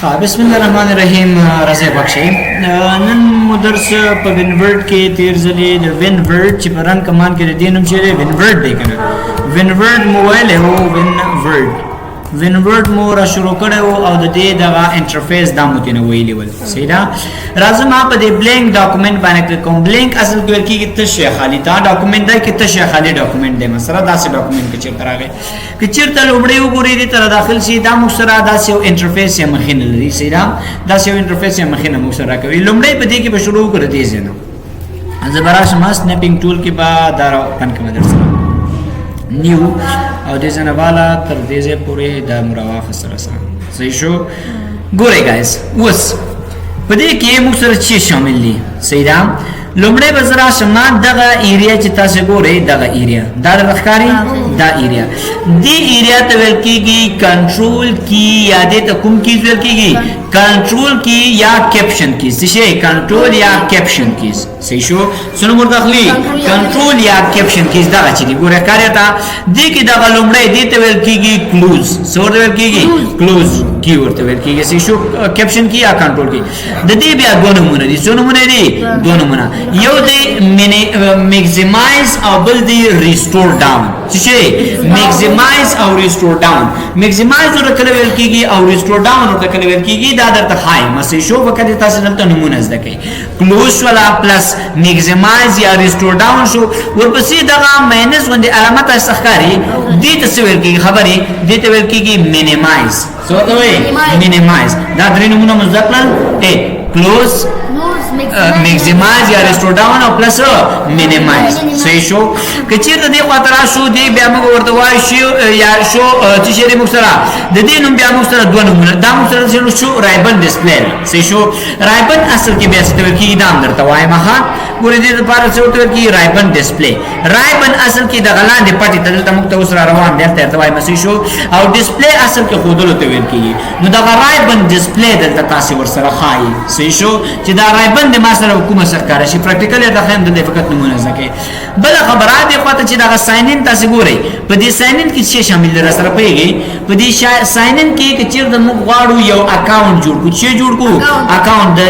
हाँ बिस्मिल्लाहिर्रहमानिर्रहीम रज़े बख्शी नन मुदरस पे विनवर्ड के तीर जले विनवर्ड ची पर रन कमान के दीनम चेरे विनवर्ड देखना विनवर्ड मोबाइल है वो विनवर्ड मो را شروع کړو او د دې دغه انټرفیس د متنه وی لیول سیدا راځم په دې بلینک ډاکومېنټ باندې کلیک کوم بلینک اصل کې ورکی کې تشه خالی تا ډاکومېنټ دا کې تشه خالی ډاکومېنټ دی مثلا داسې ډاکومېنټ کې چیرته راغی کې چیرته لومړی وګورئ دې تر داخل شي دا مخسره داسې انټرفیس یې مخینه لري سیدا داسې انټرفیس یې مخینه مخسره کوي لومړی په دې کې به شروع کړی دی زنه زبراش ما سنیپینګ ټول کې با دا پن کې مدرسه نیو او دې زنه والا تر دې پورې د مراوغه سره صحیح شو ګورئ گایز اوس په دې کې موږ سره چی شامل دي صحیح ده لومړی بزرا شمه دغه ایریا چې تاسو ګورئ دغه ایریا دا د ښکاری دا ایریا دی ایریا ته ویل کیږي کنټرول کی یا دې ته کوم کی ویل کیږي کنټرول کی یا کیپشن کی څه شي کنټرول یا کیپشن کی صحیح شو سنو مرداخلی کنټرول یا کیپشن کی دا چې دی ګوره کار ته دی کې دغه لومړی دې ته ویل کیږي کلوز سور ویل کیږي کلوز کی ورته ویل کیږي صحیح شو کیپشن کی یا کنټرول کی د دې بیا دوه نمونه دي څو نمونه دي دوه نمونه یو دی میگزیمایز او بل دی ریسټور ډاون چې میگزیمایز او ریسټور ډاون میگزیمایز ورته کله ویل کیږي او ریسټور ډاون ورته کله ویل کیږي دا درته هاي مسې شو وکړه تاسو دلته نمونه زده کړئ کلوز ولا پلس میگزیمایز یا ریسټور ډاون شو ورپسې دغه ماینس باندې علامت استخکاری دې ته ویل کیږي خبرې دې ته ویل کیږي مینیمایز څه ته وایي مینیمایز دا درې نمونه مزدکل ا کلوز میگزیمایز یا ریسټور ډاون او پلس مینیمایز صحیح شو کچیر د دې خاطر شو دی بیا موږ ورته وای شو یا شو چې شری مخسره د دې نوم بیا مخسره دوه نمونه دا مخسره شو رایبن ډسپلی صحیح شو رایبن اصل کې بیا څه ورکی دا درته وای ما ګورې دې لپاره څه ورکی رایبن ډسپلی رایبن اصل کې د غلاندې پټي دلته موږ ته اوس را روان دی ته وای مسې شو او ډسپلی اصل کې خودلو ته ویل کیږي نو دا رایبن ډسپلی دلته تاسو ورسره خای صحیح شو چې دا رایبن د ما سره حکومت سرکار شي پریکټیکلی د خیم د فقط نمونه زکه بل خبرات دی پته چې دا ساين ان تاسو ګورئ په دې ساين ان کې څه شامل دي سره پیږي په دې ساين ان کې چې د موږ غواړو یو اکاونټ جوړ کو چې جوړ کو اکاونټ د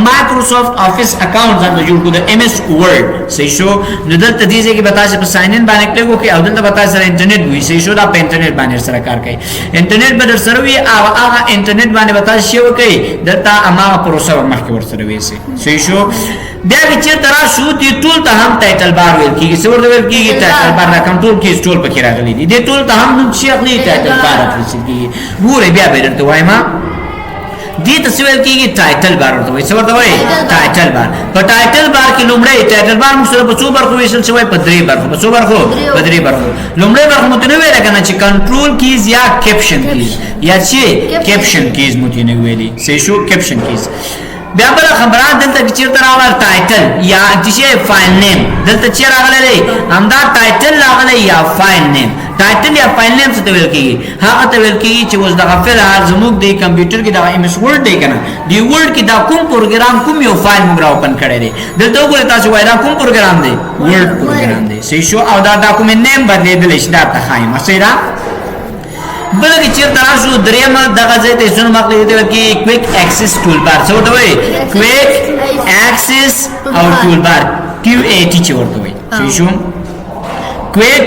مایکروسافت افیس اکاونټ ځان جوړ کو د ام اس ورډ صحیح شو نو دلته دې چې به تاسو په ساين ان باندې کلیک وکړئ او دلته به تاسو سره انټرنیټ وي صحیح شو دا په انټرنیټ باندې سره کار کوي انټرنیټ به در سره وي او هغه انټرنیټ باندې به تاسو شو کوي دلته امامه پروسه مخکې ورسره وي صحیح شو بیا چې ترا شو دي ټول ته هم ټایټل بار ویل کیږي څه ورته ویل کیږي ټایټل بار را کنټرول کی ټول پکې راغلي دي دې ټول ته هم نوم شي خپل ټایټل بار راځي کیږي ګوره بیا به درته وایم دې ته ویل کیږي ټایټل بار ورته وایي څه ورته وایي ټایټل بار په ټایټل بار کې لومړی ټایټل بار موږ سره په څو برخو ویشل شوی په درې برخو په څو برخو په درې برخو لومړی برخه متنوع راکنه چې کنټرول کیز یا کیپشن کیز یا چې کیپشن کیز متنوع ویلي صحیح شو کیپشن کیز بیا بل خبرات دلته چې تر راوړ ټایټل یا چې فایل نیم دلته چې راغلی همدا ټایټل راغلی یا فایل نیم ټایټل یا فایل نیم څه ته ویل کیږي هغه ته ویل کیږي چې اوس دغه فعل زموږ د کمپیوټر کې د ام اس ورډ دی کنه دی ورډ کې دا کوم پروګرام کوم یو فایل موږ را اوپن کړی دی دلته وګورئ تاسو وایي دا کوم پروګرام دی ورډ پروګرام دی صحیح شو او دا ډاکومېنټ نیم بدلېدل شي دا ته خایم صحیح بلکې چې تاسو دریم دغه ځای ته شنو مخکې دی چې کویک اکسس ټول بار څه ورته وایي کویک اکسس او ټول بار کیو ای ټی چې ورته وایي صحیح شو کویک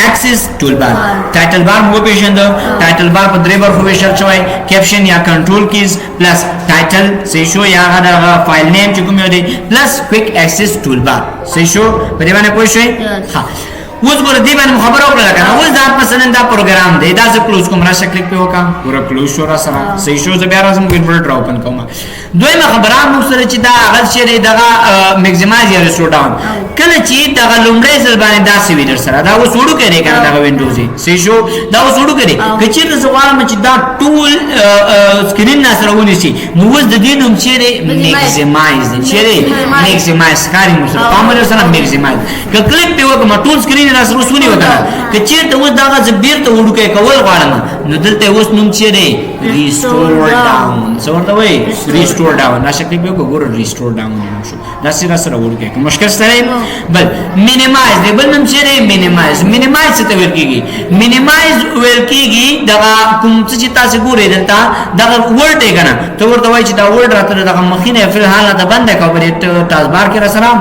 اکسس ټول بار ټایټل بار مو پیژند ټایټل بار په درې برخو ویشل شوی کیپشن یا کنټرول کیز پلس ټایټل صحیح شو یا هغه فایل نیم چې کوم دی پلس کویک اکسس ټول بار صحیح شو په دې باندې پوه شئ ها اوس ګور دی باندې خبر اوکړه کنه اوس دا مثلا دا پروګرام دی دا څه کلوز کوم راشه کلیک په وکم ګور کلوز شو را سره صحیح شو زه بیا راځم وینډو ډرا اوپن کوم دویمه خبره موږ سره چې دا هغه شی دغه میگزیمایز یا ریسټور ډاون کله چې دغه لومړی ځل باندې دا سی ویډر سره دا اوس وړو کړي کنه دا وینډوز صحیح شو دا اوس وړو کړي کچې د سوال چې دا ټول سکرین نه سره ونیسي نو اوس د دې نوم چې میگزیمایز چې میگزیمایز کاری مو سره پامل سره میگزیمایز کله په وکم ټول سکرین نه سره وسونی وکړه کچې ته اوس دا زبیر ته وړو کې کول غواړم نو دلته اوس نوم چی دی ریسټور ډاون څه ورته وایي ریسټور ډاون دا شکل به وګورو ریسټور ډاون شو دا سره ورګه مشکل سره بل مینیمایز دی بل نوم چی دی مینیمایز څه ته ویل کیږي مینیمایز ویل کیږي دا کوم چې تاسو ګورئ دلته دا ورډ دی کنه ته ورته وایي چې دا ورډ راته دا مخینه فل حالت بنده کوي تاسو بار کې را سلام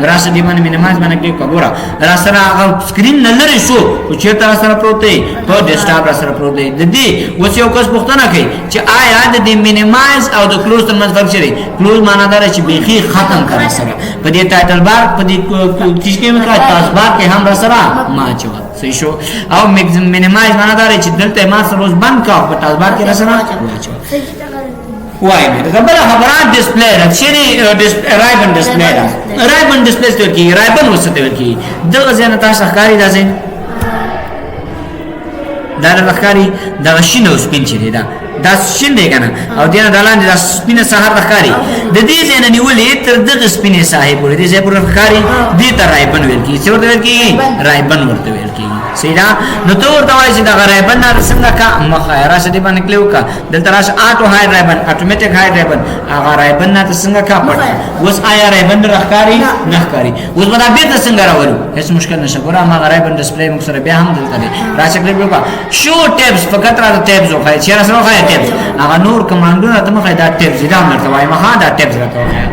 راشه دی باندې مینیمایز باندې کلیک وګوره را سره سکرین نه لري شو او چې تاسو سره پروت دی په ډیسکټاپ را سره پروت دی د دې اوس یو کس پوښتنه کوي چې آیا د دې مینیمایز او د کلوز ترمنځ فرق شته کلوز معنی دا چې بیخي ختم کړه سره په دې ټایټل بار په دې چې موږ تاسو بار کې هم را سره ما چو صحیح شو او مینیمایز معنی دا چې دلته ما سره روز بند کا په تاسو بار کې را سره واچو وای مې دا بل خبره ډسپلی راځي رایبن ډسپلی رایبن ډسپلی ته کی رایبن وسته ورکی دغه ځنه تاسو ښکاری راځي دا ښکاری دا شینو سپین چي دا شین دی کنه او دینه دلاندې دا سپینه سحر ښکاری د دې ځنه نیولې تر دغه سپینه صاحب ورې دې پور ښکاری دې تر رایبن ورکی څه ورته ورکی رایبن ورته ورکی سیدا نو تو ورته وایي چې دا رایبن نه څنګه کا مخه راشه دې باندې کلیو کا دلته راشه اټو هاي رایبن اتوماتیک هاي رایبن هغه رایبن نه څنګه کا پټ اوس آیا رایبن راخکاری نه ښکاری اوس به دا به څنګه راوړو هیڅ مشکل نشه ګوره ما رایبن ډسپلی موږ سره بیا هم دلته دی راشه کلیو کا شو ټیپس فقط را ټیپس او خای چې سره خای ټیپس هغه نور کمانډونه ته مخه دا ټیپس دا مرته وایي مخه دا ټیپس راته وایي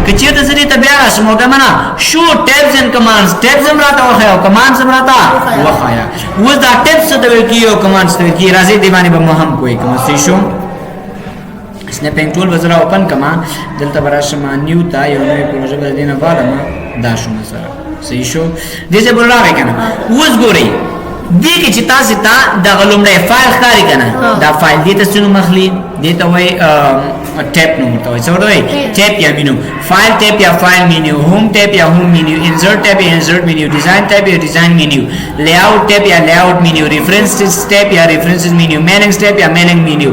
کچې ته زری ته بیا راشه موږ معنا شو ټیپس ان کمانډز ټیپس هم راته وایي او کمانډز هم راته وایي و دا ټیپس ته وکیو کمانډز ته کی راځي دی باندې به مهم کوئی کوم څه شو سنیپینګ ټول وزرا اوپن کما دلته براشه ما نیو تا یو نوې پروژه به دینه والم دا شو مثلا صحیح شو دې څه بولا راکنه وز ګوري دې کې چې تاسو ته د غلومړی فایل ښکاری کنه دا فایل دې ته څنګه مخلي دې ته وای ټیپ نو ته وای څه وای ټیپ یا مینو فایل ټیپ یا فایل مینیو هوم ټیپ یا هوم مینیو انسرټ ټیپ یا انسرټ مینیو ډیزاین ټیپ یا ډیزاین مینیو لیاوټ ټیپ یا لیاوټ مینیو ریفرنسز ټیپ یا ریفرنسز مینیو میننګ ټیپ یا میننګ مینیو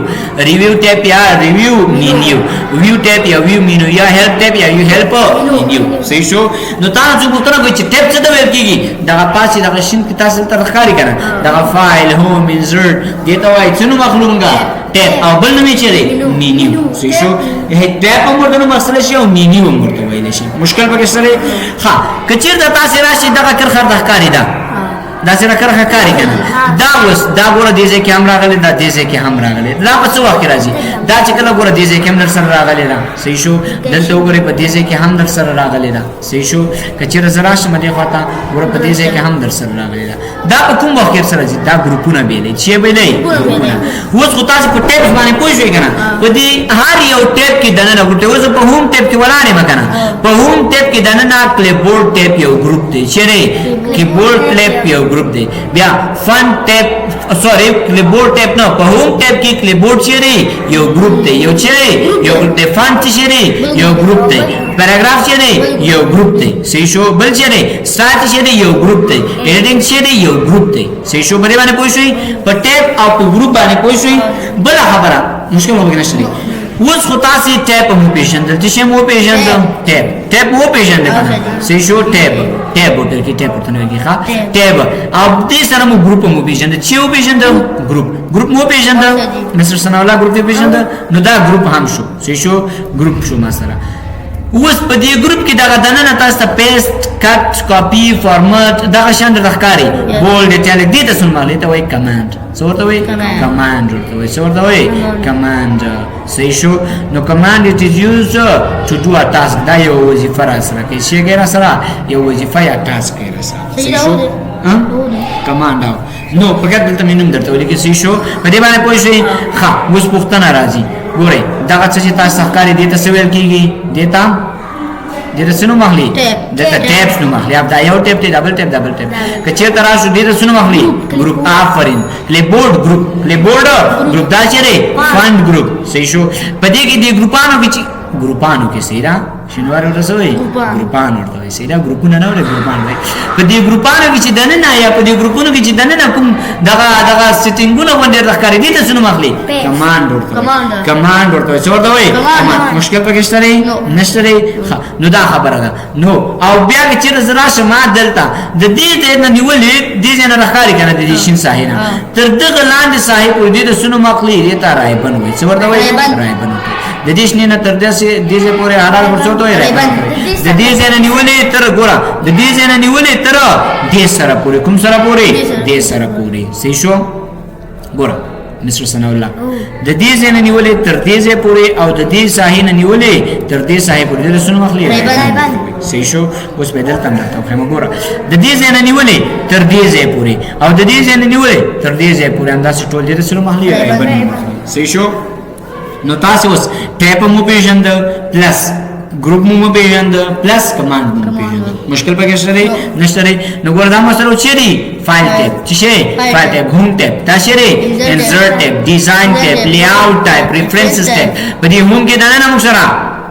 ریویو ټیپ یا ریویو مینیو ویو ټیپ یا ویو مینیو یا هیلپ ټیپ یا یو هیلپ مینیو صحیح شو نو تاسو په تر کوم چې ټیپ څه د ویل کیږي دا پاسې دا شین کې تاسو تر ښکاری کنه دا فایل هوم انسرټ دې ته وای څنګه مخلوقه ټیپ او بل نومې چي مینیو صحیح شو هي ټیپ هم ورته مسله شي او مینیو هم ورته ویل شي مشکل پکې سره ها کچیر د تاسو راشي دا کرخه د ښکاری دا دا سره کرخه کاری کنه دا وس دا ګوره دې ځکه هم راغلي دا دې ځکه هم راغلي دا په څه وخت راځي دا چې کله ګوره دې ځکه هم در سره راغلي دا صحیح شو دلته وګوره په دې ځکه هم در سره راغلي دا صحیح شو کچیر زرا شمه دې خواته ګوره په دې ځکه هم در سره راغلي دا په کوم وخت سره راځي دا ګروپونه بیلې چې بیلې اوس خو تاسو په ټیپ باندې پوښښ کنه په دې هر یو ټیپ کې دنه راغټه اوس په هوم ټیپ کې ولاړې مکنه په هوم ټیپ کې دنه کلیپبورډ ټیپ یو ګروپ دی چیرې کیبورډ ټیپ یو ګروپ دی بیا فن ټیپ سوري کلیپبورډ ټیپ نه په هوم ټیپ کې کلیپبورډ چیرې یو ګروپ دی یو چیرې یو ګروپ دی فن چیرې یو ګروپ دی پیراګراف چیرې یو ګروپ دی صحیح شو بل چیرې سټایل چیرې یو ګروپ دی ایډیټینګ چیرې یو ګروپ دی صحیح شو بری باندې پوښوي په ټیپ او په ګروپ باندې پوښوي بل خبره مشکل وګڼل شي اوس خو تاسو ټیپ مو پیژندل چې مو پیژندل ټیپ مو پیژندل صحیح شو ټیپ ورته کې ټیپ ورته نه کیخه ټیپ او دې سره مو ګروپ مو پیژندل چې مو پیژندل ګروپ مو پیژندل مستر سنا الله ګروپ پیژندل نو دا ګروپ هم شو صحیح شو ګروپ شو مثلا اوس په دې ګروپ کې دا دنه تاسو پیسټ کټ کاپی فارمټ دا شان د ښکاری بولډ ایټالیک دې تاسو مالې ته وای کمانډ څه ورته وای کمانډ ورته وای څه ورته وای کمانډ صحیح شو نو کمانډ اټ از یوز ټو ډو ا ټاسک دا یو وظیفه را سره کې شي ګره سره یو وظیفه یا ټاسک را سره صحیح شو کمانډ نو پکې دلته مینم درته ولیکي صحیح شو په دې باندې پوه شئ ښه اوس پوښتنه راځي ګورئ دا چې تاسو ښکاری دي ته ویل کیږي دیتا دې سنو مخلي دته ټیپس نو مخلي اب دا یو ټیپ ته ډبل ټیپ کچې ترا شو دې سنو مخلي ګروپ آفرین کلیبورډ ګروپ دا چیرې فند ګروپ صحیح شو په دې کې دې ګروپانو کې سیرا شینوار ورته څه وایي ګروپان. ګروپان ورته وایي صحیح ده ګروپونه نه وایي ګروپان وایي په دې ګروپانو کې چې دننه یا په دې ګروپونو کې چې دننه کوم دغه سیټینګونه باندې راښکاري دي ته څه نوم اخلي Page. کمانډ ورته وایي Commander. کمانډ ورته وایي څه ورته وایي Command. کمانډ مشکل پکې شته دی No. نشته دی ښه نو دا خبره ده نو او بیا که چېرې زه راشم ما دلته د دې ځای نه نیولې دې ځای نه راښکاري که نه د دې شین ساحې نه تر دغه لاندې ساحې پورې دې د څه نوم اخلي دې ته رایبن وایي څه ورته وایي رایبن. رایبن ورته وایي د دې شنې نه تر دې ځای پورې حلال ورڅ ورته وایي رایبن د دې ځای نه نیولې تر ګوره د دې ځای نه نیولې تر دې سره پورې کوم سره پورې دې سره پورې صحیح شو ګوره مستر ثناء الله د دې ځای نه نیولې تر دې ځای پورې او د دې ساحې نه نیولې تر دې ساحې پورې د څه نوم اخلي رایبن. صحیح شو اوس به دلته هم راته وښیم ګوره د دې ځای نه نیولې تر دې ځای پورې او د دې ځای نه نیولې تر دې ځای پورې همداسې ټول دې د څه نوم اخلي رایبن نوم اخلي صحیح شو نو تاسو اوس ټیپ مو پیژند پلس ګروپ مو پیژند پلس کمانډ مو پیژند مشکل پکې شته دی نشته دی نو ګور دا مسله چې دی فایل ټیپ چې شي فایل ټیپ هوم ټیپ دا شي دی انسرټ ټیپ ډیزاین ټیپ لی آوټ ټیپ ریفرنسز ټیپ په دې هوم کې دا نه موږ سره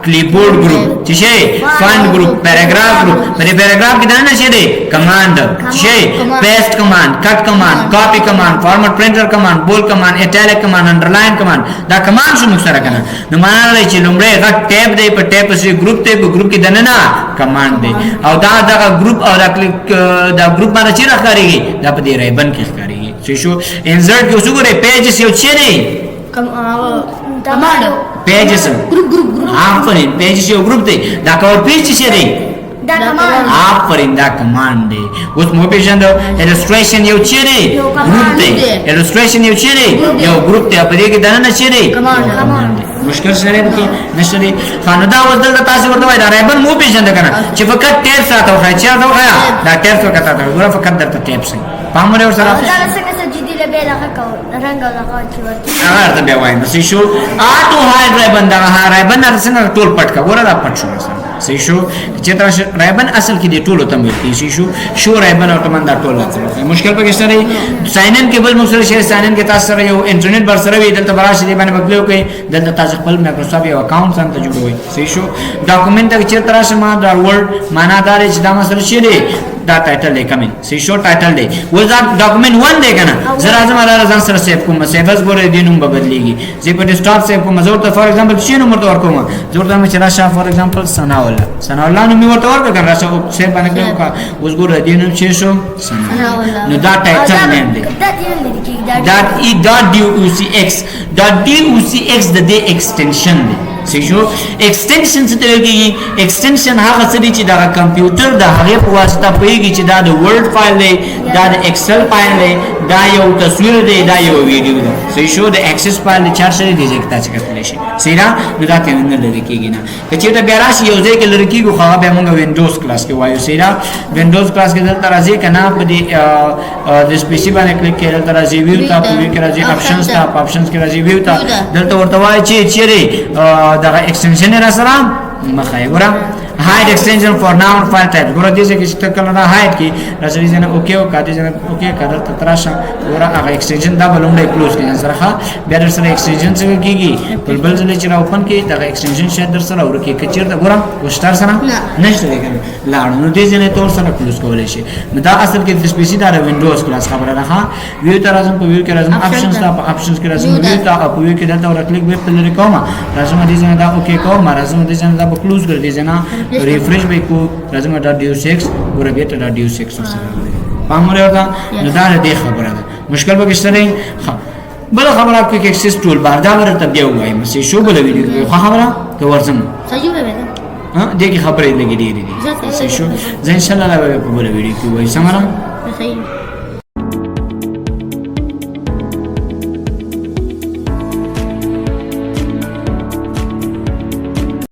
clipboard group چې شي fund group paragraph group په دې paragraph کې دا نه شي دی command شي paste command cut command copy command format printer command bold command italic command underline command دا command شو موږ سره کنه نو معنا لري چې لومړی غټ ټیب دی په ټیب سره group ته په group کې دنه نه command دی او دا group او دا group باندې چې راخاريږي دا په دې رایبن کې ښکاریږي چې شو insert کې وسوګره pages یو چې دی کمانډ pages ګروپ آفرین پیجز یو گروپ دی دا کور پیج څه دی دا کمانډ آفرین دا کمانډ دی اوس مو پیژندو الستریشن یو چی دی گروپ دی الستریشن یو چی دی یو گروپ دی په دې کې دنه چی دی کمانډ مشکل سره دی نشته دی خانه دا وځل تاسو ورته وای دا رایبن مو پیژند کنه چې فقط ټیپ ساته وخا چې دا وخا دا ټیپ څه کته دا ګوره فقط درته ټیپ سي پامره ور سره دا څنګه سجدي له بیره کا رنگ ولا کا چې ورته هغه ته بیا وایم نو شو اټو هاي رایبن دا هاي رایبن نه څنګه ټول پټ کا ګوره دا پټ شو صحیح شو چې تاسو رایبن اصل کې دی ټولو تم ویل شي شو رایبن او تمن دا ټول راځي مشکل پکې شته دی ساين ان کېبل مو سره شي ساين ان کې تاسو سره یو انټرنیټ بر سره وي دلته براشه دی باندې بدلو کوي دلته تاسو خپل مایکروسافټ یو اکاونټ څنګه جوړوي صحیح شو ډاکومېنټ کې چې ترشه ما دا ورډ معنا دار چې دا مسله شي دی دا ټایټل دی کمن سی شو ټایټل دی و دا ډاکومېنټ 1 دی کنه زرا اعظم الله ځان سره سیو کوم سیوز ګورې دینوم بدلېږي زه په ډیسکټاپ سیو کوم زه ورته فار ایگزامپل شي نو مرته ورکوم زه ورته مې چلا شاه فار ایگزامپل ثنا الله نو می ورته ورکړم راشه سیو باندې کړم کا اوس ګورې دینوم چې شو ثنا نو دا ټایټل نیم دی دا DUCX د دې ایکسټنشن دی سيجو extension څه ته ویږي extension هغه څه دي چې دا کمپیوټر د هغه په واسطه پیږي چې دا د word فایل دی دا د excel فایل دی دا یو تصویر دی دا یو ویډیو دی سيجو د access فایل چار سره دی چې تاسو کتلی شي سینا نو دا ته نه لری کېږي نه کچې دا بیا راشي یو ځای کې لری کېږي خو هغه به موږ وینډوز کلاس کې وایو سینا وینډوز کلاس کې دلته راځي کنه په دې د سپیسی باندې کلیک کړئ دلته راځي ویو ته په ویو کې راځي آپشنز ته آپشنز کې راځي ویو ته دلته ورته وایي چې چیرې دا ایکستنشن را سره مخه ګورم hide extension for noun file type ګوره دې چې څه کله نه hide کی راځي نه اوکے او کاته نه اوکے کړه ته تراشه ګوره هغه extension دا بلومډه کلوز کړئ سره ښه بیا در سره extension څنګه کیږي بل ځل چې را اوپن کی دا extension شاید در سره ورکه کچیر دا ګوره وشتار سره نشته لګل لاړ نو دې نه تور سره کلوز کولای شي دا اصل کې د سپیسی دا وینډوز کلاس خبره ده ښه ویو ته راځم په ویو کې راځم آپشنز ته په آپشنز کې راځم ویو ته په ویو کې دلته ور کلیک به په لری کوم راځم دې نه دا اوکے کوم راځم دې نه دا کلوز کړ دې نه ریفریش به کو راځم دا DUCX ګوره به ته دا DUCX سره پامره وتا نو دا دې خبره ده مشکل به کېشته نه بل خبره کوي کې اکسس ټول بار دا ورته بیا وایم سي شو بل ویډیو خو خبره که ورزم صحیح به ها دې کې خبرې لګې دي سي شو ځین ان شاء الله په بل ویډیو کې وای سمره صحیح